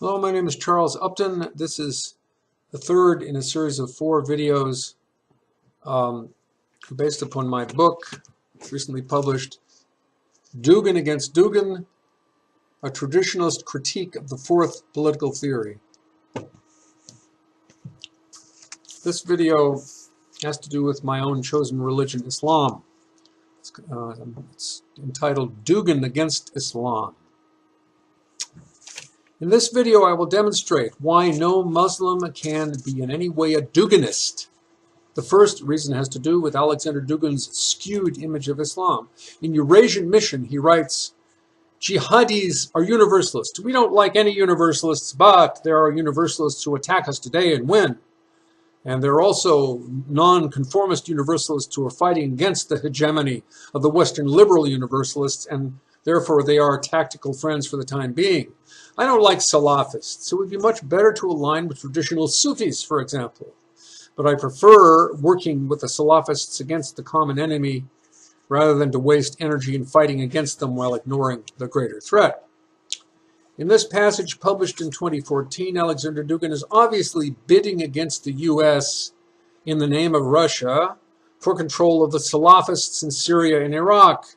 Hello, my name is Charles Upton. This is the third in a series of 4 videos based upon my book, recently published, Dugin against Dugin, a traditionalist critique of the fourth political theory. This video has to do with my own chosen religion, Islam. It's entitled Dugin against Islam. In this video, I will demonstrate why no Muslim can be in any way a Duginist. The first reason has to do with Alexander Dugin's skewed image of Islam. In Eurasian Mission, he writes, "Jihadis are universalists. We don't like any universalists, but there are universalists who attack us today and win. And there are also non-conformist universalists who are fighting against the hegemony of the Western liberal universalists, and therefore they are tactical friends for the time being. I don't like Salafists. It would be much better to align with traditional Sufis, for example. But I prefer working with the Salafists against the common enemy rather than to waste energy in fighting against them while ignoring the greater threat." In this passage published in 2014, Alexander Dugin is obviously bidding against the U.S. in the name of Russia for control of the Salafists in Syria and Iraq.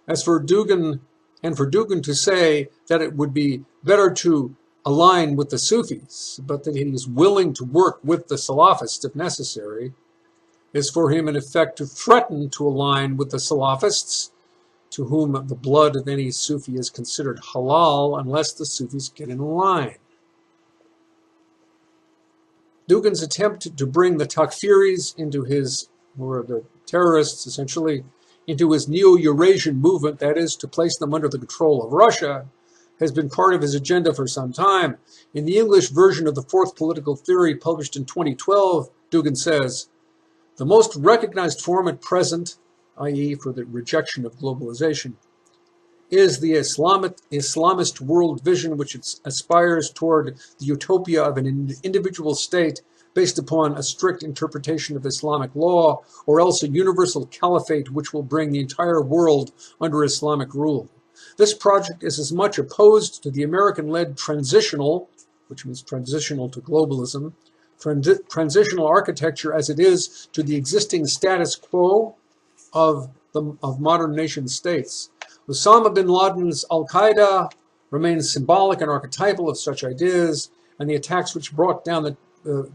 As for Dugin, to say that it would be better to align with the Sufis, but that he is willing to work with the Salafists if necessary, is for him in effect to threaten to align with the Salafists, to whom the blood of any Sufi is considered halal unless the Sufis get in line. Dugin's attempt to bring the Takfiris into his, or the terrorists essentially, into his Neo-Eurasian movement, that is, to place them under the control of Russia, has been part of his agenda for some time. In the English version of the fourth political theory published in 2012, Dugin says, "The most recognized form at present, i.e. for the rejection of globalization, is the Islamist world vision which aspires toward the utopia of an individual state based upon a strict interpretation of Islamic law, or else a universal caliphate which will bring the entire world under Islamic rule. This project is as much opposed to the American-led transitional, which means transitional to globalism, transitional architecture as it is to the existing status quo of modern nation states. Osama bin Laden's Al-Qaeda remains symbolic and archetypal of such ideas, and the attacks which brought down the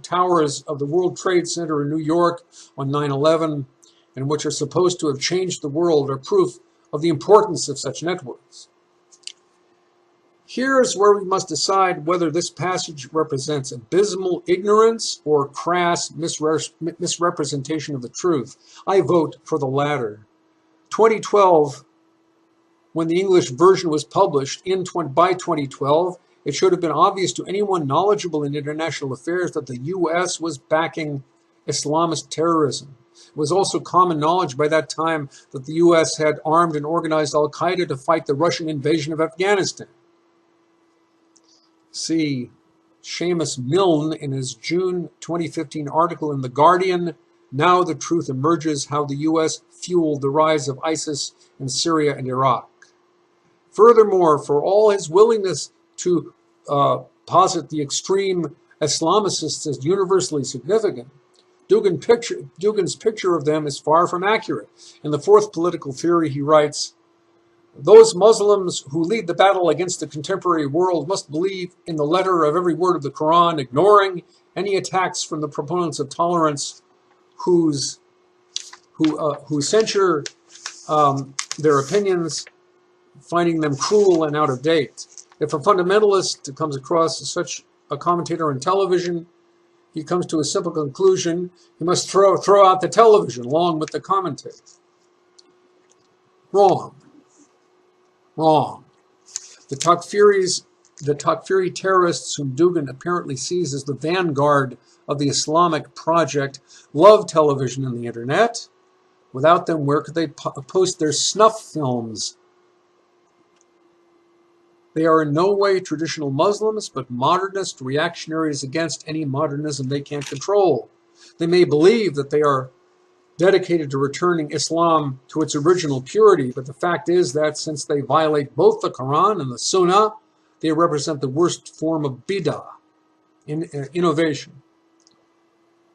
towers of the World Trade Center in New York on 9/11, and which are supposed to have changed the world, are proof of the importance of such networks. Here's where we must decide whether this passage represents abysmal ignorance or crass misrepresentation of the truth. I vote for the latter. 2012, when the English version was published, by 2012, it should have been obvious to anyone knowledgeable in international affairs that the U.S. was backing Islamist terrorism. It was also common knowledge by that time that the U.S. had armed and organized Al-Qaeda to fight the Russian invasion of Afghanistan. See Seamus Milne in his June 2015 article in The Guardian, "Now the Truth Emerges: How the U.S. Fueled the Rise of ISIS in Syria and Iraq." Furthermore, for all his willingness to posit the extreme Islamicists as universally significant, Dugin's picture of them is far from accurate. In the fourth political theory, he writes, "Those Muslims who lead the battle against the contemporary world must believe in the letter of every word of the Quran, ignoring any attacks from the proponents of tolerance who censure their opinions, finding them cruel and out of date. If a fundamentalist comes across such a commentator on television, he comes to a simple conclusion: he must throw out the television along with the commentator." Wrong. The Takfiri terrorists, whom Dugin apparently sees as the vanguard of the Islamic project, love television and the internet. Without them, where could they post their snuff films? They are in no way traditional Muslims, but modernist reactionaries against any modernism they can't control. They may believe that they are dedicated to returning Islam to its original purity, but the fact is that since they violate both the Quran and the Sunnah, they represent the worst form of bid'ah, innovation.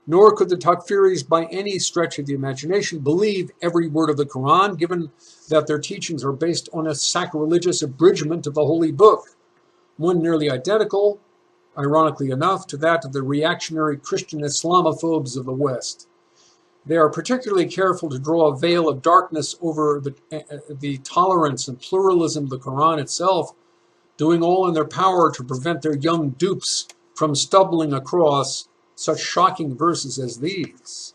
Nor could the Takfiris by any stretch of the imagination believe every word of the Quran, given that their teachings are based on a sacrilegious abridgment of the holy book, one nearly identical, ironically enough, to that of the reactionary Christian Islamophobes of the West. They are particularly careful to draw a veil of darkness over the tolerance and pluralism of the Quran itself, doing all in their power to prevent their young dupes from stumbling across such shocking verses as these.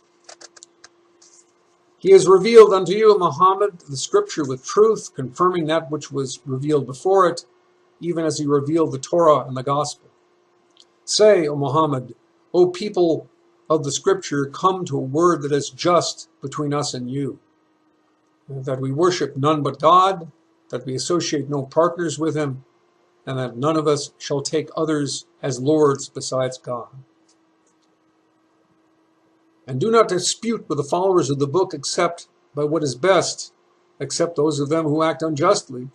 He has revealed unto you, Muhammad, the scripture with truth, confirming that which was revealed before it, even as he revealed the Torah and the gospel. Say, O Muhammad, O people of the scripture, come to a word that is just between us and you, that we worship none but God, that we associate no partners with him, and that none of us shall take others as lords besides God. And do not dispute with the followers of the book except by what is best, except those of them who act unjustly,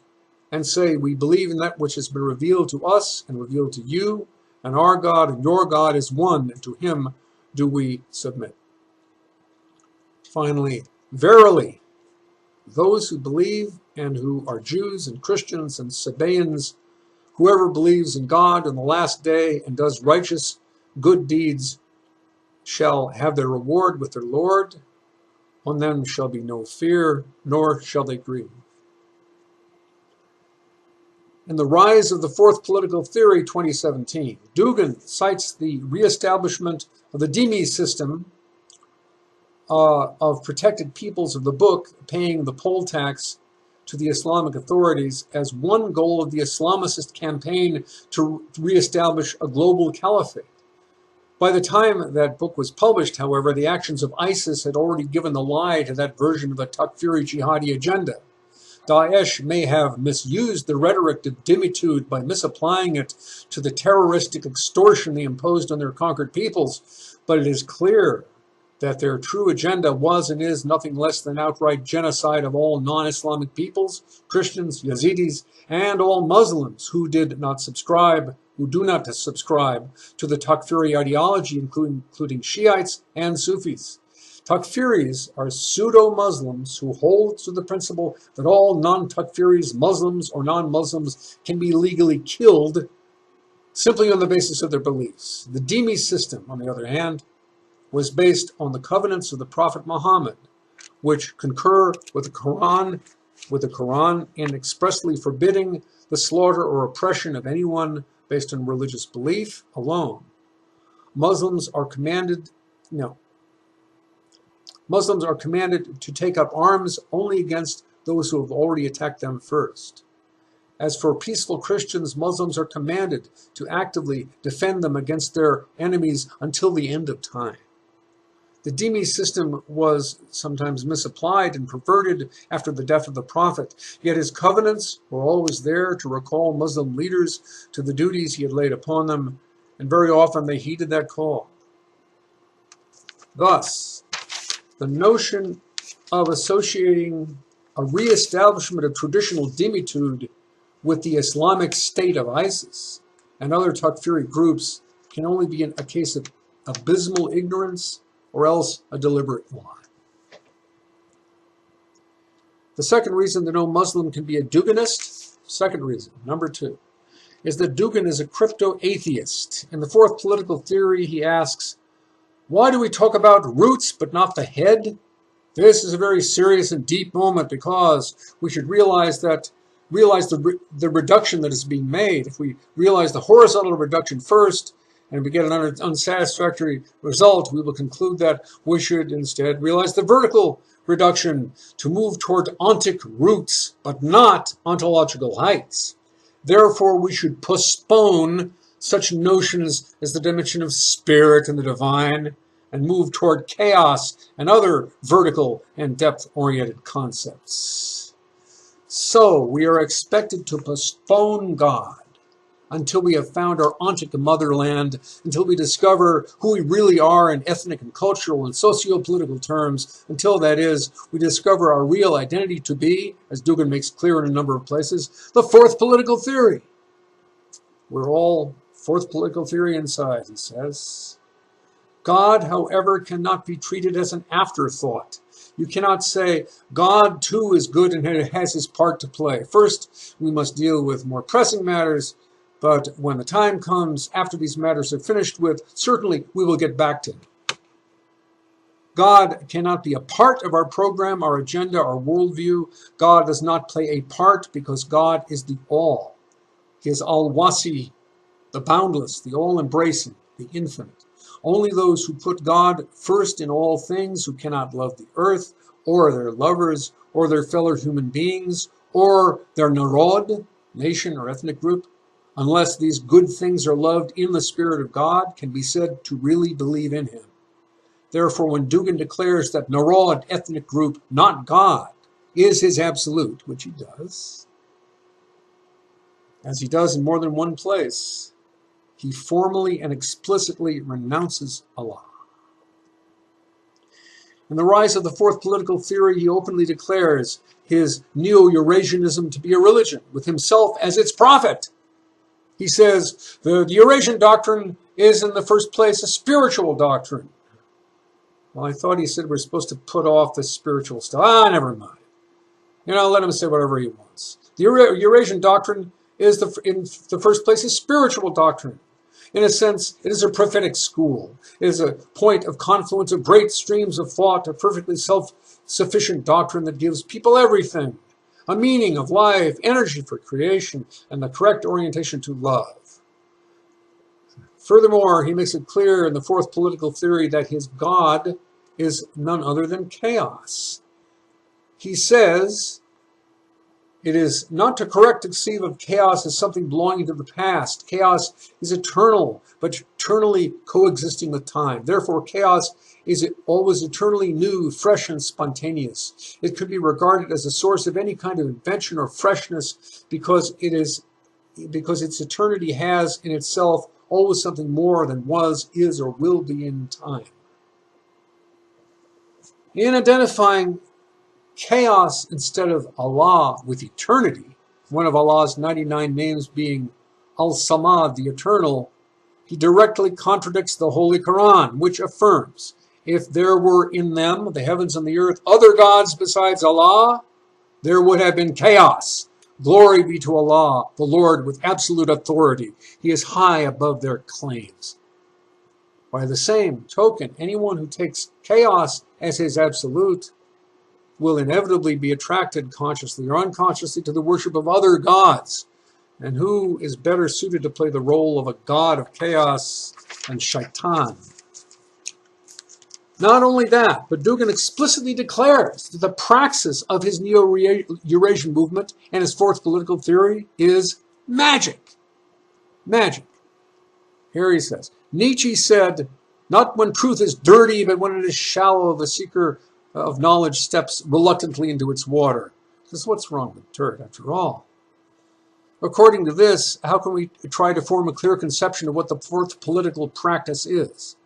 and say, we believe in that which has been revealed to us and revealed to you, and our God and your God is one, and to him do we submit. Finally, verily, those who believe and who are Jews and Christians and Sabaeans, whoever believes in God and the last day and does righteous good deeds, shall have their reward with their Lord. On them shall be no fear, nor shall they grieve. In The Rise of the Fourth Political Theory, 2017, Dugin cites the reestablishment of the dhimmi system of protected peoples of the book paying the poll tax to the Islamic authorities as one goal of the Islamist campaign to reestablish a global caliphate. By the time that book was published, however, the actions of ISIS had already given the lie to that version of the Takfiri jihadi agenda. Daesh may have misused the rhetoric of dhimmitude by misapplying it to the terroristic extortion they imposed on their conquered peoples, but it is clear that their true agenda was and is nothing less than outright genocide of all non-Islamic peoples, Christians, Yazidis, and all Muslims who do not subscribe to the Takfiri ideology, including Shiites and Sufis. Takfiris are pseudo-Muslims who hold to the principle that all non-Takfiris, Muslims or non-Muslims, can be legally killed simply on the basis of their beliefs. The dhimmi system, on the other hand, was based on the covenants of the Prophet Muhammad, which concur with the Quran in expressly forbidding the slaughter or oppression of anyone based on religious belief alone. Muslims are commanded to take up arms only against those who have already attacked them first. As for peaceful Christians, Muslims are commanded to actively defend them against their enemies until the end of time. The dhimmi system was sometimes misapplied and perverted after the death of the Prophet, yet his covenants were always there to recall Muslim leaders to the duties he had laid upon them, and very often they heeded that call. Thus, the notion of associating a re-establishment of traditional dhimmitude with the Islamic State of ISIS and other Takfiri groups can only be a case of abysmal ignorance or else a deliberate lie. The second reason that no Muslim can be a Duginist, second reason, number 2, is that Dugin is a crypto-atheist. In the fourth political theory, he asks, why do we talk about roots but not the head? This is a very serious and deep moment because we should realize the reduction that is being made. If we realize the horizontal reduction first, and we get an unsatisfactory result, we will conclude that we should instead realize the vertical reduction to move toward ontic roots, but not ontological heights. Therefore, we should postpone such notions as the dimension of spirit and the divine, and move toward chaos and other vertical and depth-oriented concepts. So, we are expected to postpone God until we have found our ontic motherland, until we discover who we really are in ethnic and cultural and socio-political terms, until, that is, we discover our real identity to be, as Dugin makes clear in a number of places, the fourth political theory. We're all fourth political theory inside, he says. God, however, cannot be treated as an afterthought. You cannot say, God too is good and has his part to play. First, we must deal with more pressing matters, but when the time comes, after these matters are finished with, certainly we will get back to him. God cannot be a part of our program, our agenda, our worldview. God does not play a part because God is the all. He is al-wasi, the boundless, the all-embracing, the infinite. Only those who put God first in all things, who cannot love the earth, or their lovers, or their fellow human beings, or their narod, nation or ethnic group, unless these good things are loved in the Spirit of God, can be said to really believe in him. Therefore, when Dugin declares that narod, ethnic group, not God, is his absolute, which he does, as he does in more than one place, he formally and explicitly renounces Allah. In the rise of the fourth political theory, he openly declares his neo-Eurasianism to be a religion, with himself as its prophet. He says, the Eurasian doctrine is in the first place a spiritual doctrine. Well, I thought he said we're supposed to put off the spiritual stuff. Never mind. Let him say whatever he wants. The Eurasian doctrine is, in the first place, a spiritual doctrine. In a sense, it is a prophetic school. It is a point of confluence of great streams of thought, a perfectly self-sufficient doctrine that gives people everything, a meaning of life, energy for creation, and the correct orientation to love. Furthermore, he makes it clear in the fourth political theory that his God is none other than chaos. He says, it is not to correct to conceive of chaos as something belonging to the past. Chaos is eternal, but eternally coexisting with time. Therefore, chaos is always eternally new, fresh, and spontaneous. It could be regarded as a source of any kind of invention or freshness because its eternity has in itself always something more than was, is, or will be in time. In identifying chaos instead of Allah with eternity, one of Allah's 99 names being Al-Samad, the Eternal, he directly contradicts the Holy Quran, which affirms, if there were in them, the heavens and the earth, other gods besides Allah, there would have been chaos. Glory be to Allah, the Lord with absolute authority. He is high above their claims. By the same token, anyone who takes chaos as his absolute will inevitably be attracted consciously or unconsciously to the worship of other gods. And who is better suited to play the role of a god of chaos than Shaitan? Not only that, but Dugin explicitly declares that the praxis of his Neo-Eurasian movement and his fourth political theory is magic. Magic. Here he says, Nietzsche said, not when truth is dirty, but when it is shallow, the seeker of knowledge steps reluctantly into its water. This is what's wrong with dirt, after all. According to this, how can we try to form a clear conception of what the fourth political practice is?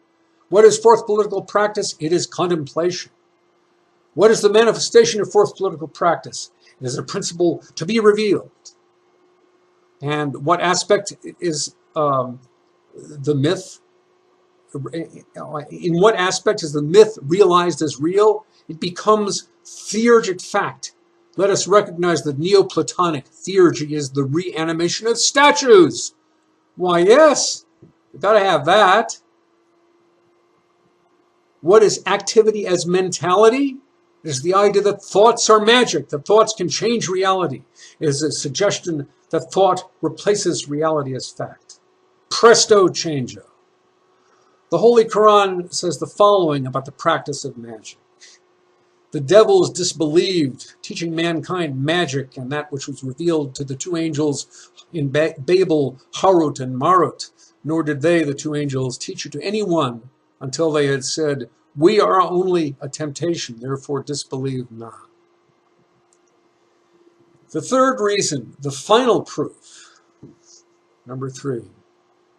What is fourth political practice? It is contemplation. What is the manifestation of fourth political practice? It is a principle to be revealed. And what aspect is the myth? In what aspect is the myth realized as real? It becomes theurgic fact. Let us recognize that Neoplatonic theurgy is the reanimation of statues. Why, yes, you've got to have that. What is activity as mentality? It is the idea that thoughts are magic, that thoughts can change reality. It is a suggestion that thought replaces reality as fact. Presto changeo. The Holy Quran says the following about the practice of magic. The devils disbelieved, teaching mankind magic and that which was revealed to the two angels in Babel, Harut and Marut. Nor did they, the two angels, teach it to anyone until they had said, we are only a temptation, therefore disbelieve not. The third reason, the final proof, number 3,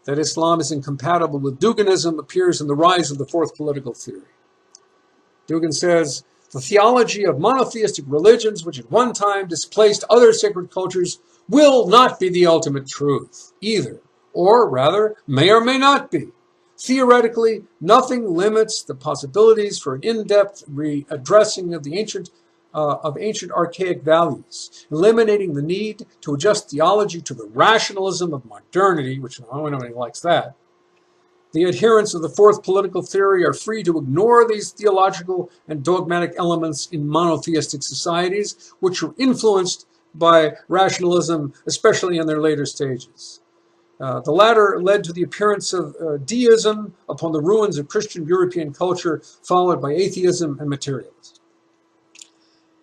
that Islam is incompatible with Duginism appears in the rise of the fourth political theory. Dugin says, the theology of monotheistic religions, which at one time displaced other sacred cultures, will not be the ultimate truth either. or rather, may or may not be. Theoretically, nothing limits the possibilities for an in-depth readdressing of the ancient archaic values, eliminating the need to adjust theology to the rationalism of modernity, which I don't know anybody likes that. The adherents of the fourth political theory are free to ignore these theological and dogmatic elements in monotheistic societies, which were influenced by rationalism, especially in their later stages. The latter led to the appearance of deism upon the ruins of Christian European culture, followed by atheism and materialism.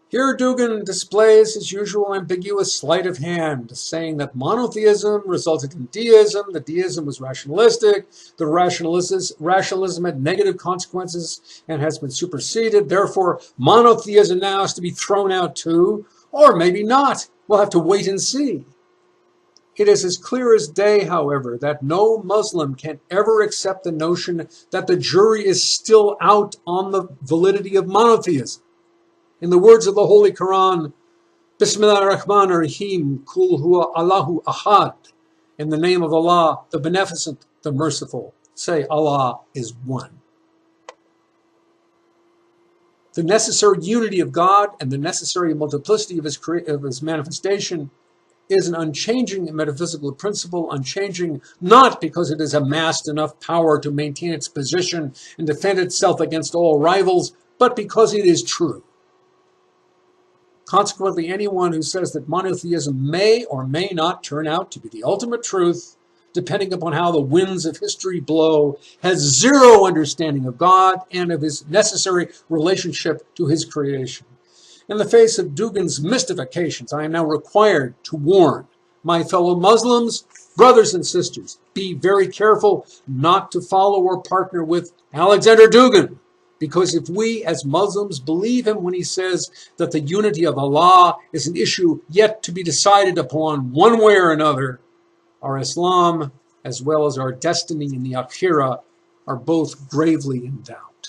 Here Dugin displays his usual ambiguous sleight of hand, saying that monotheism resulted in deism, that deism was rationalistic, the rationalism had negative consequences and has been superseded, therefore monotheism now has to be thrown out too, or maybe not. We'll have to wait and see. It is as clear as day, however, that no Muslim can ever accept the notion that the jury is still out on the validity of monotheism. In the words of the Holy Quran, Bismillah ar-Rahman ar-Rahim, Kul huwa Allahu ahad. In the name of Allah, the Beneficent, the Merciful. Say, Allah is one. The necessary unity of God and the necessary multiplicity of his manifestation is an unchanging metaphysical principle, unchanging not because it has amassed enough power to maintain its position and defend itself against all rivals, but because it is true. Consequently, anyone who says that monotheism may or may not turn out to be the ultimate truth, depending upon how the winds of history blow, has zero understanding of God and of his necessary relationship to his creation. In the face of Dugin's mystifications, I am now required to warn my fellow Muslims, brothers and sisters, be very careful not to follow or partner with Alexander Dugin. Because if we as Muslims believe him when he says that the unity of Allah is an issue yet to be decided upon one way or another, our Islam, as well as our destiny in the Akhirah, are both gravely in doubt.